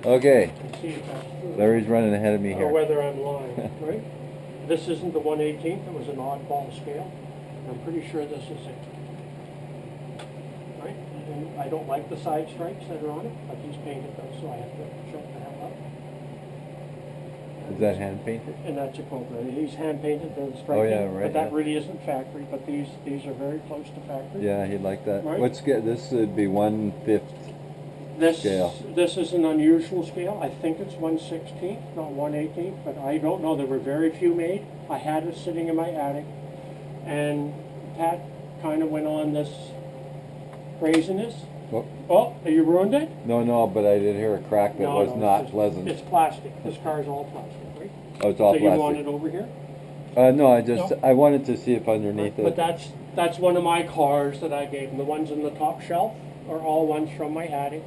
Okay, and see if that's true. Larry's running ahead of me Or here. whether I'm lying, right? This isn't the 1/18th, it was an oddball scale. I'm pretty sure this is it. Right? And I don't like the side stripes that are on it, but he's painted those, so I have to shut the hell up. Is that hand painted? And that's a Cobra. He's hand painted the striping, Oh, yeah, right, but that yeah. really isn't factory, but these are very close to factory. Yeah, he'd like that. Right. What's this would be 1/5 scale. This is an unusual scale. I think it's 1/16th, not 1/18th, but I don't know. There were very few made. I had it sitting in my attic, and Pat kind of went on this craziness. Oh, you ruined it? No, but I did hear a crack that was not pleasant. It's plastic. This car is all plastic, right? Oh, it's all so plastic. You want it over here? No, I wanted to see if underneath But it. that's one of my cars that I gave him. The ones on the top shelf are all ones from my attic,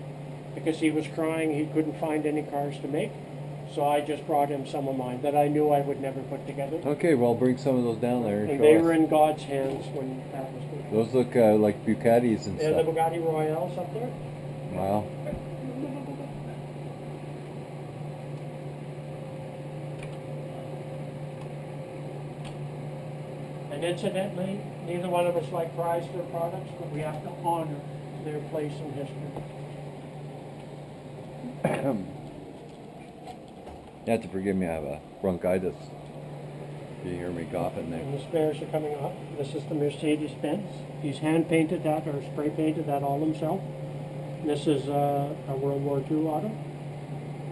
because he was crying he couldn't find any cars to make. So I just brought him some of mine that I knew I would never put together. Okay, well, bring some of those down there and And show they us. were in God's hands when that was good. Those look like Bugattis and Yeah, the stuff. Bugatti Royales up there. Wow. And incidentally, neither one of us like Chrysler products, but we have to honor their place in history. You have to forgive me, I have a bronchitis. You hear me coughing there. And the spares are coming up. This is the Mercedes-Benz. He's hand painted that or spray painted that all himself. This is a World War II auto.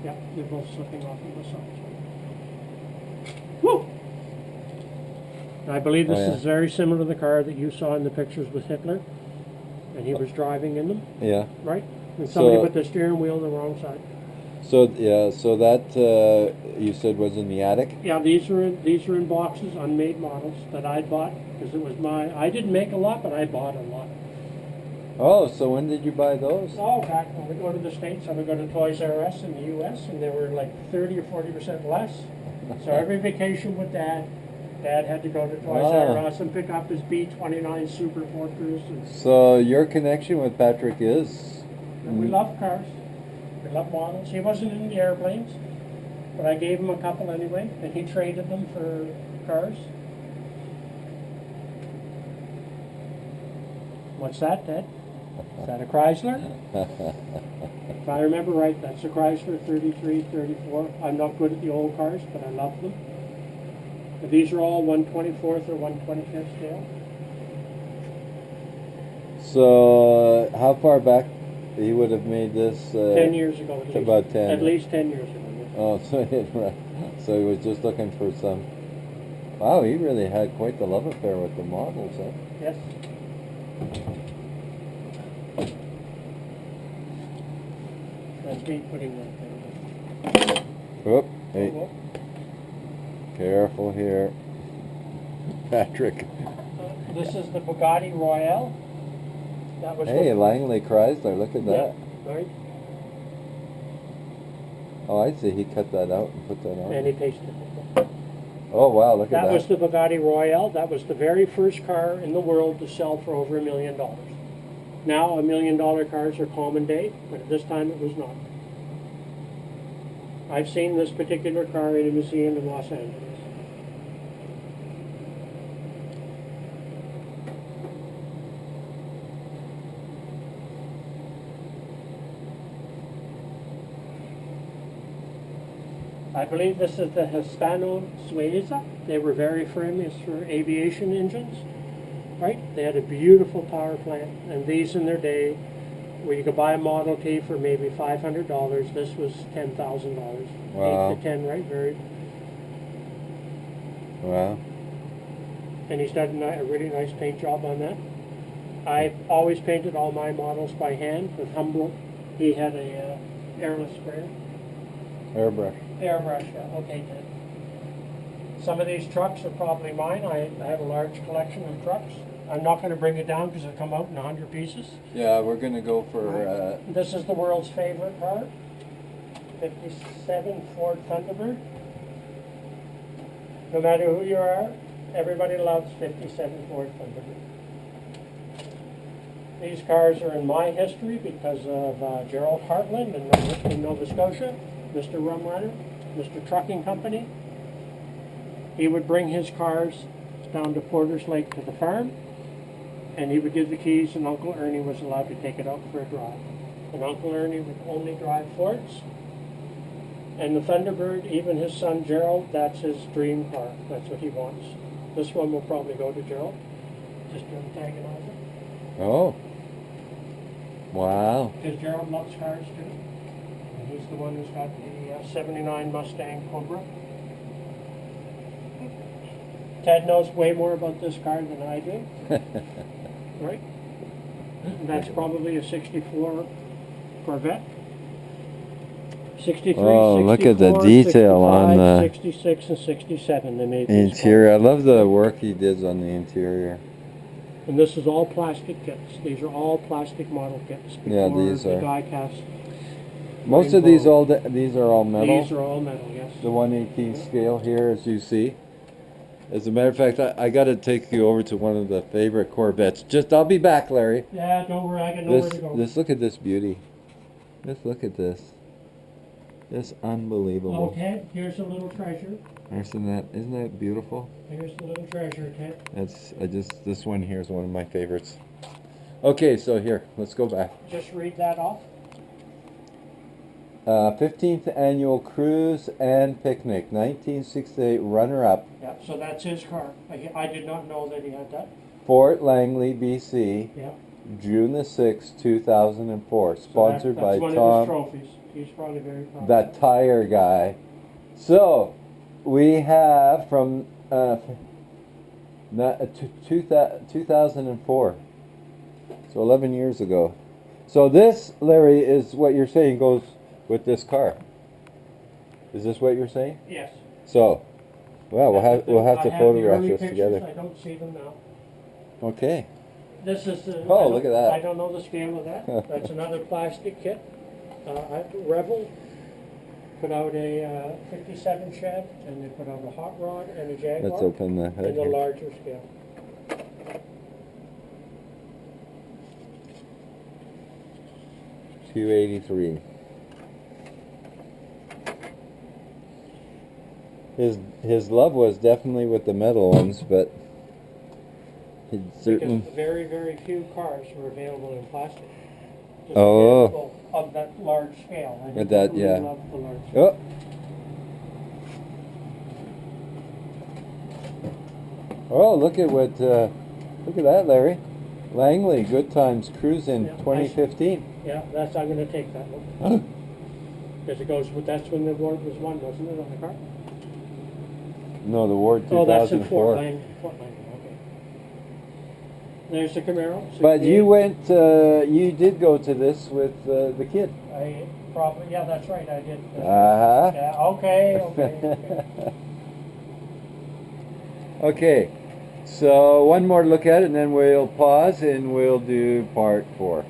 Yeah, they're both slipping off of the sides. Woo! I believe this is very similar to the car that you saw in the pictures with Hitler, and he was driving in them. Yeah. Right? And somebody put the steering wheel on the wrong side. So yeah, so that you said was in the attic. Yeah, these are in boxes, unmade models that I bought because it was I didn't make a lot, but I bought a lot. Oh, so when did you buy those? Oh, back when we go to the States, I would go to Toys R Us in the U.S. and they were like 30 or 40% less. So every vacation with Dad had to go to Toys R Us and pick up his B-29 Super Fortress. So your connection with Patrick is? And we love cars. We love models. He wasn't in the airplanes, but I gave him a couple anyway, and he traded them for cars. What's that, Ted? Is that a Chrysler? If I remember right, that's a Chrysler 33, 34. I'm not good at the old cars, but I love them. But these are all 1/24th or 1/25th scale. So how far back he would have made this? 10 years ago at least. About 10. At least 10 years ago. Oh, so he was just looking for some. Wow, he really had quite the love affair with the models, huh? Yes. That's me putting that there. Whoop, hey. Careful here. Patrick. This is the Bugatti Royale. That was Hey, Langley Chrysler, look at that. Yeah, right. Oh, I see, he cut that out and put that on. And he pasted it. Oh, wow, look at that. That was the Bugatti Royale. That was the very first car in the world to sell for over $1 million. Now, $1 million cars are common day, but at this time it was not. I've seen this particular car in a museum in Los Angeles. I believe this is the Hispano Suiza. They were very famous for aviation engines, right? They had a beautiful power plant, and these in their day, where you could buy a Model T for maybe $500, this was $10,000. Wow. 8 to 10, right? Very. Wow. And he's done a really nice paint job on that. I've always painted all my models by hand with Humboldt. He had a airless sprayer. Airbrush. Airbrush, yeah. Okay, good. Some of these trucks are probably mine. I have a large collection of trucks. I'm not going to bring it down because it'll come out in 100 pieces. Yeah, we're going to go for... This is the world's favorite car. 57 Ford Thunderbird. No matter who you are, everybody loves 57 Ford Thunderbird. These cars are in my history because of Gerald Hartland in Nova Scotia, Mr. Rumrunner, Mr. Trucking Company. He would bring his cars down to Porter's Lake to the farm, and he would give the keys, and Uncle Ernie was allowed to take it out for a drive. And Uncle Ernie would only drive Fords. And the Thunderbird, even his son Gerald, that's his dream car. That's what he wants. This one will probably go to Gerald, just to antagonize him. Oh. Wow. Because Gerald loves cars too. And he's the one who's got the 79 Mustang Cobra. Ted knows way more about this car than I do. Right? And that's probably a 64 Corvette. 63, Oh, 64, look at the detail 65, on the 66, and 67. They made these interior. I cars. love the work he did on the interior. And this is all plastic kits. These are all plastic model kits. Yeah, before these the are. die cast. Most of these these are all metal. These are all metal, yes. The 1/18 scale here, as you see. As a matter of fact, I got to take you over to one of the favorite Corvettes. I'll be back, Larry. Yeah, don't worry, I got nowhere to go. Look at this beauty. Just look at this. It's unbelievable. Okay, here's a little treasure. Isn't that beautiful? Here's the little treasure, Ted. This one here is one of my favorites. Okay, so here, let's go back. Just read that off. 15th Annual Cruise and Picnic, 1968 runner-up. Yeah, so that's his car. I did not know that he had that. Fort Langley, BC, Yeah. June the 6th, 2004. So Sponsored that's by one Tom, of his trophies. He's probably very proud. that tire guy. So, we have from 2004. So 11 years ago. So this, Larry, is what you're saying goes with this car. Is this what you're saying? Yes. So, well, we'll have to I photograph the early this pictures. together. I don't see them now. Okay. This is the. Oh, look at that. I don't know the scale of that. That's another plastic kit. Rebel put out a 57 Chev, and they put out a hot rod and a Jaguar. Let's open the hood. In a here. larger scale. $283. His love was definitely with the metal ones, but he certain. Because very, very few cars were available in plastic. Just Oh. available of that large scale. I With that, really yeah. love the large scale. Oh, look at that, Larry. Langley, Good Times Cruising, Yeah, 2015. Yeah, I'm going to take that one. Because it goes, that's when the award was won, wasn't it, on the car? No, the Ward 2004. Oh, that's in Fort Langley, okay. There's the Camaro. But 68. you did go to this with the kid. Yeah, that's right, I did. Uh-huh. Yeah, okay. Okay, so one more look at it, and then we'll pause and we'll do part 4.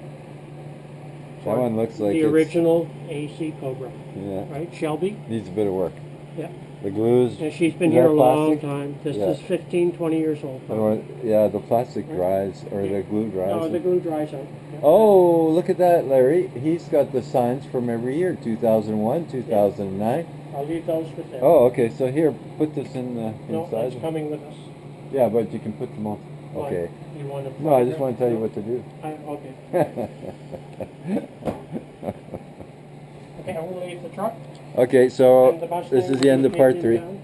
That one looks like the it's, original AC Cobra, yeah, right? Shelby. needs a bit of work. Yeah. The glues. And she's been Is here that a long plastic? time. This Yeah. is 15, 20 years old. Yeah, the plastic dries, or the glue dries. No, the glue dries out. Yeah. Oh, look at that, Larry. He's got the signs from every year, 2001, 2009. I'll leave those with them. Oh, okay, so here, put this in the No, inside. that's coming with us. Yeah, but you can put them on. Why? Okay. You want to? No, I just want to tell you what to do. Okay. Okay, I'm going to leave the truck. Okay, so And the Mustang this is the end of will be part taken 3. down.